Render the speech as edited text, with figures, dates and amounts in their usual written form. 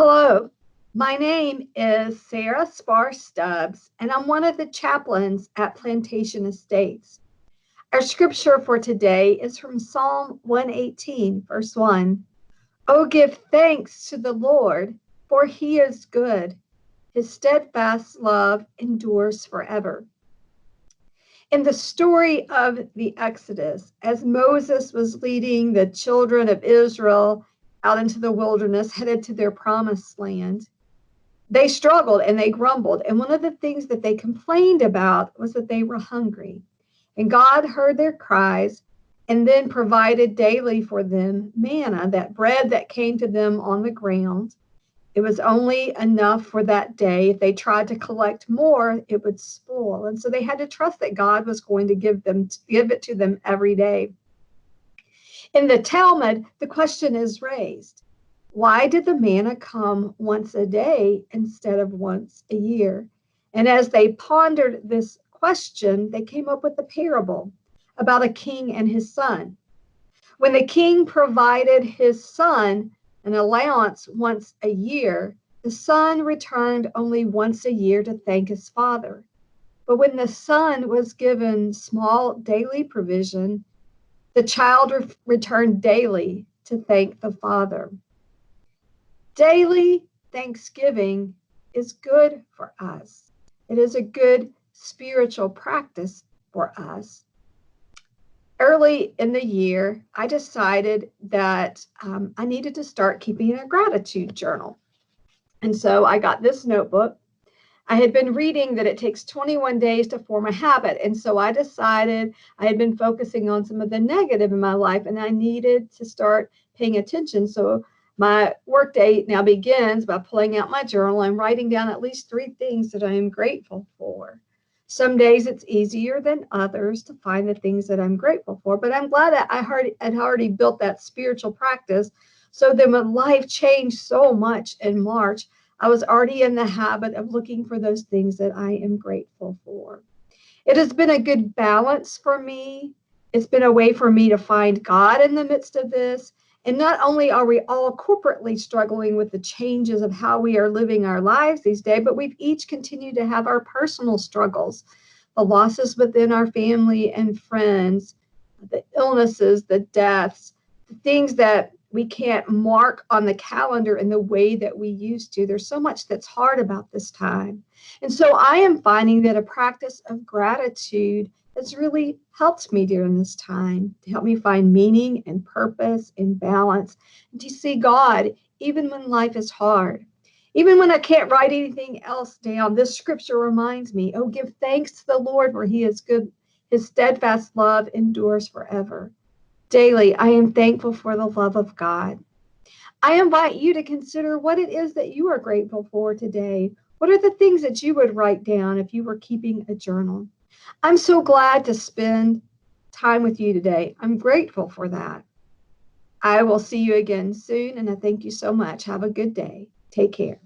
Hello, my name is Sarah Spar Stubbs, and I'm one of the chaplains at Plantation Estates. Our scripture for today is from Psalm 118, verse 1. Oh, give thanks to the Lord, for he is good. His steadfast love endures forever. In the story of the Exodus, as Moses was leading the children of Israel out into the wilderness, headed to their promised land, they struggled and they grumbled. And one of the things that they complained about was that they were hungry. And God heard their cries and then provided daily for them manna, that bread that came to them on the ground. It was only enough for that day. If they tried to collect more, it would spoil. And so they had to trust that God was going to give it to them every day. In the Talmud, the question is raised, why did the manna come once a day instead of once a year? And as they pondered this question, they came up with a parable about a king and his son. When the king provided his son an allowance once a year, the son returned only once a year to thank his father. But when the son was given small daily provision, the child returned daily to thank the father. Daily thanksgiving is good for us. It is a good spiritual practice for us. Early in the year, I decided that I needed to start keeping a gratitude journal. And so I got this notebook. I had been reading that it takes 21 days to form a habit. And so I decided I had been focusing on some of the negative in my life and I needed to start paying attention. So my workday now begins by pulling out my journal and writing down at least 3 things that I am grateful for. Some days it's easier than others to find the things that I'm grateful for, but I'm glad that I had already built that spiritual practice. So then when life changed so much in March, I was already in the habit of looking for those things that I am grateful for. It has been a good balance for me. It's been a way for me to find God in the midst of this. And not only are we all corporately struggling with the changes of how we are living our lives these days, but we've each continued to have our personal struggles, the losses within our family and friends, the illnesses, the deaths, the things that we can't mark on the calendar in the way that we used to. There's so much that's hard about this time. And so I am finding that a practice of gratitude has really helped me during this time to help me find meaning and purpose and balance and to see God even when life is hard. Even when I can't write anything else down, this scripture reminds me, oh, give thanks to the Lord for he is good. His steadfast love endures forever. Daily, I am thankful for the love of God. I invite you to consider what it is that you are grateful for today. What are the things that you would write down if you were keeping a journal? I'm so glad to spend time with you today. I'm grateful for that. I will see you again soon, and I thank you so much. Have a good day. Take care.